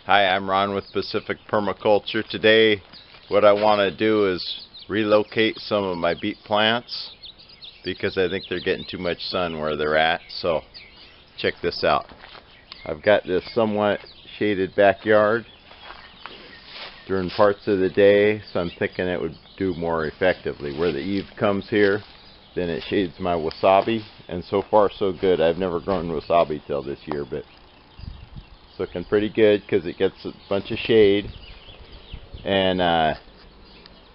Hi, I'm Ron with Pacific Permaculture. Today what I want to do is relocate some of my beet plants because I think they're getting too much sun where they're at. So check this out. I've got this somewhat shaded backyard during parts of the day, so I'm thinking it would do more effectively. Where the eave comes here, then it shades my wasabi, and so far so good. I've never grown wasabi till this year, but it's looking pretty good because it gets a bunch of shade. And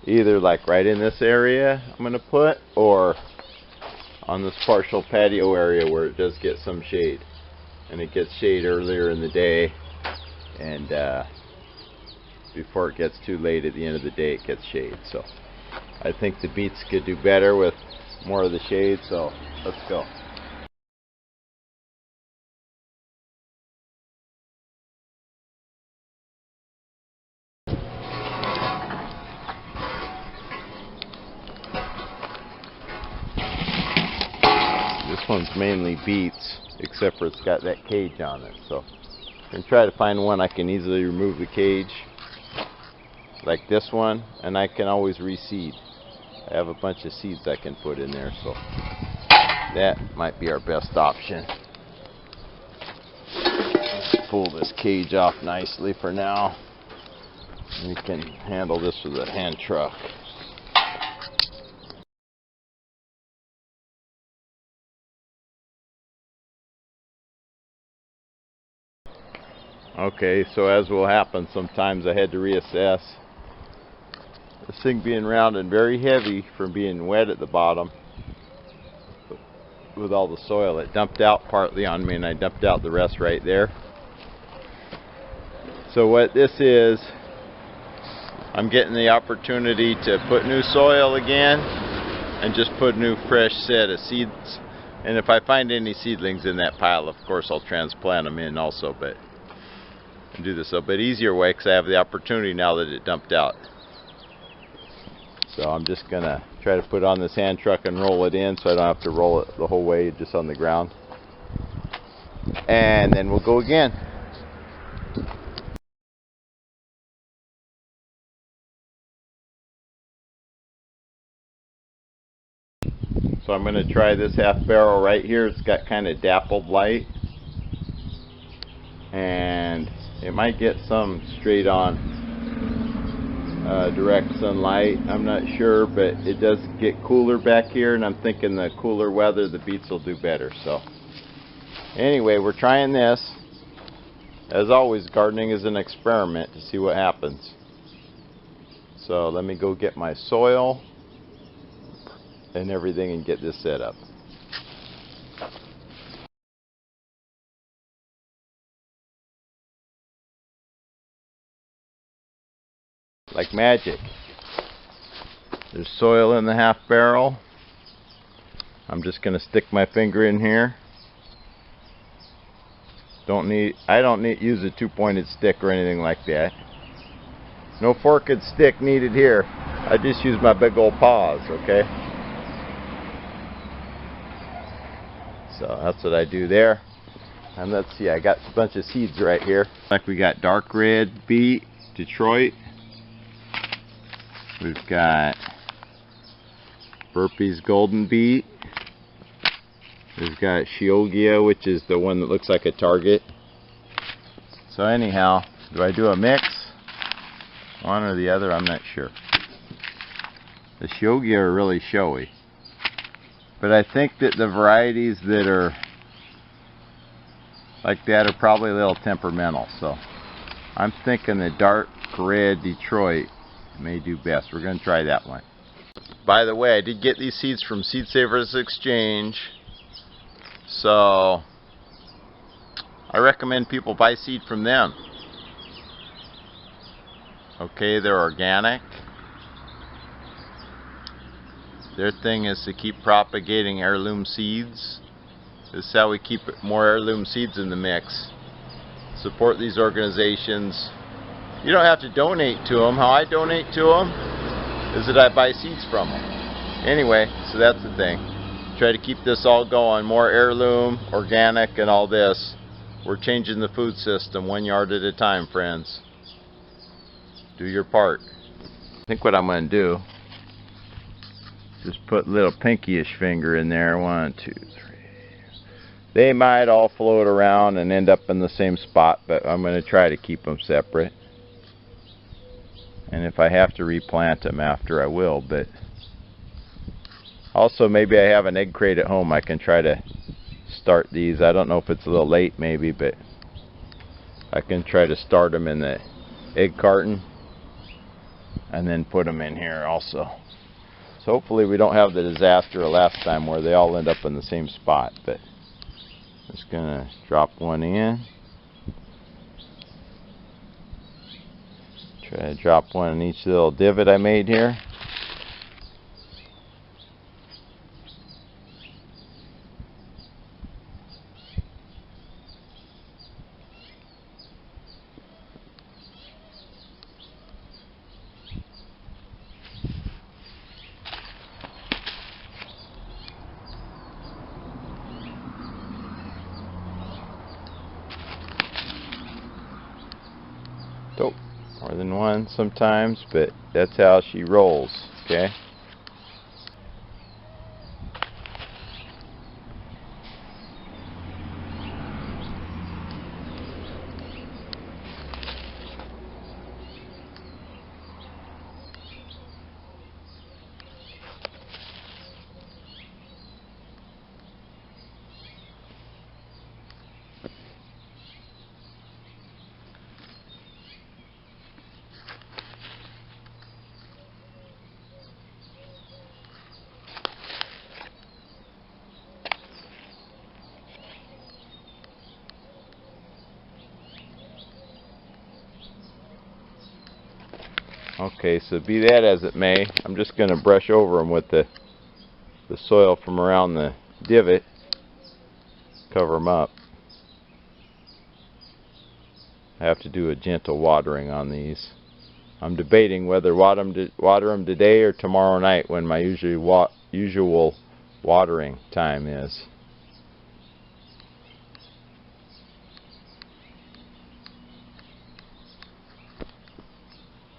either like right in this area I'm going to put, or on this partial patio area where it does get some shade. And it gets shade earlier in the day, and before it gets too late at the end of the day it gets shade. So I think the beets could do better with more of the shade, so let's go. This one's mainly beets, except for it's got that cage on it. So I'm going to try to find one I can easily remove the cage, like this one, and I can always reseed. I have a bunch of seeds I can put in there, so that might be our best option. Let's pull this cage off nicely for now. We can handle this with a hand truck. Okay, so as will happen sometimes, I had to reassess. This thing being round and very heavy from being wet at the bottom with all the soil, it dumped out partly on me, and I dumped out the rest right there. So what this is, I'm getting the opportunity to put new soil again and just put a new fresh set of seeds. And if I find any seedlings in that pile, of course I'll transplant them in also, but do this a bit easier way because I have the opportunity now that it dumped out. So I'm just gonna try to put it on this hand truck and roll it in so I don't have to roll it the whole way just on the ground, and then we'll go again. So I'm gonna try this half barrel right here. It's got kind of dappled light, and it might get some straight on direct sunlight. I'm not sure, but it does get cooler back here, and I'm thinking the cooler weather the beets will do better. So anyway, we're trying this. As always, gardening is an experiment to see what happens. So let me go get my soil and everything and get this set up. Like magic. There's soil in the half barrel. I'm just going to stick my finger in here. I don't need use a two-pointed stick or anything like that. No forked stick needed here. I just use my big old paws, okay? So that's what I do there. And let's see, I got a bunch of seeds right here. Like we got dark red beet, Detroit. We've got Burpee's golden beet. We've got Shiogia, which is the one that looks like a target. So anyhow, do I do a mix? One or the other, I'm not sure. The Shiogia are really showy. But I think that the varieties that are like that are probably a little temperamental. So I'm thinking the dark red Detroit may do best. We're going to try that one. By the way, I did get these seeds from Seed Savers Exchange, so I recommend people buy seed from them. Okay, they're organic. Their thing is to keep propagating heirloom seeds. This is how we keep more heirloom seeds in the mix. Support these organizations. You don't have to donate to them. How I donate to them is that I buy seeds from them. Anyway, so that's the thing. Try to keep this all going. More heirloom, organic, and all this. We're changing the food system 1 yard at a time, friends. Do your part. I think what I'm going to do, just put little pinkyish finger in there. 1, 2, 3. They might all float around and end up in the same spot, but I'm going to try to keep them separate. And if I have to replant them after, I will. But also, maybe I have an egg crate at home. I can try to start these. I don't know if it's a little late, maybe, but I can try to start them in the egg carton and then put them in here also. So hopefully we don't have the disaster of last time where they all end up in the same spot. But just gonna drop one in. Try to drop one in each little divot I made here. Oh, more than one sometimes, but that's how she rolls, okay? Okay, so be that as it may, I'm just going to brush over them with the soil from around the divot, cover them up. I have to do a gentle watering on these. I'm debating whether water them today or tomorrow night when my usual watering time is.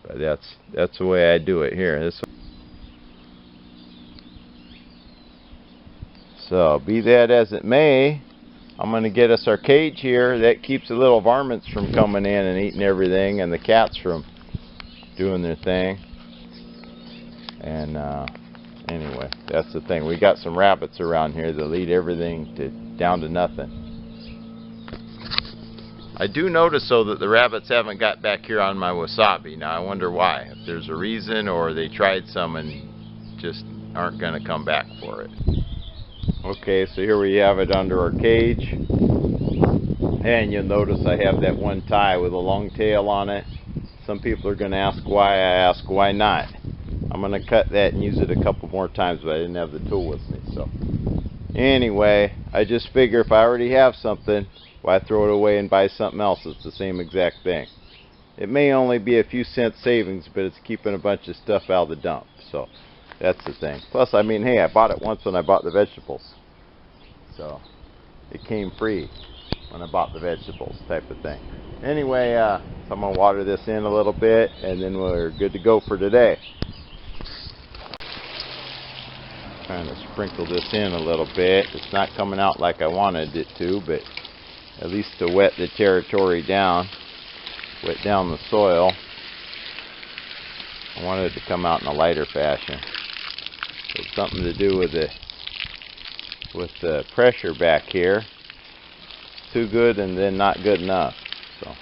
But that's the way I do it here. So be that as it may, I'm going to get us our cage here. That keeps the little varmints from coming in and eating everything, and the cats from doing their thing. And anyway, that's the thing. We got some rabbits around here that eat everything down to nothing. I do notice though that the rabbits haven't got back here on my wasabi. Now I wonder why. If there's a reason, or they tried some and just aren't going to come back for it. Okay, so here we have it under our cage. And you'll notice I have that one tie with a long tail on it. Some people are going to ask why. I ask why not. I'm going to cut that and use it a couple more times, but I didn't have the tool with me. So anyway, I just figure if I already have something, why throw it away and buy something else that's the same exact thing. It may only be a few cents savings, but it's keeping a bunch of stuff out of the dump. So that's the thing. Plus, I mean, hey, I bought it once when I bought the vegetables. So it came free when I bought the vegetables, type of thing. Anyway, so I'm going to water this in a little bit, and then we're good to go for today. Trying to sprinkle this in a little bit. It's not coming out like I wanted it to, but at least to wet the territory down, wet down the soil. I wanted it to come out in a lighter fashion. It's something to do with the pressure back here. Too good and then not good enough. So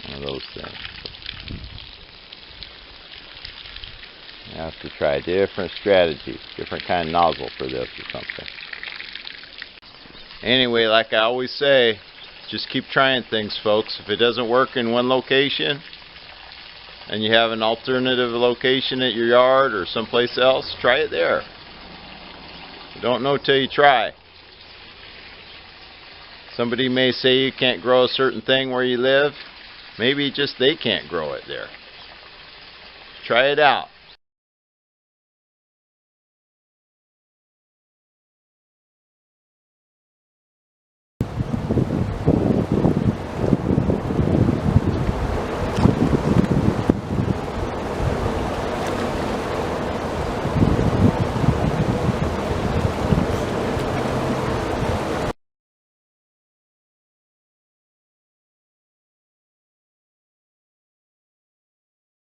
one of those things. You have to try a different strategy, different kind of nozzle for this or something. Anyway, like I always say, just keep trying things, folks. If it doesn't work in one location and you have an alternative location at your yard or someplace else, try it there. You don't know till you try. Somebody may say you can't grow a certain thing where you live. Maybe just they can't grow it there. Try it out.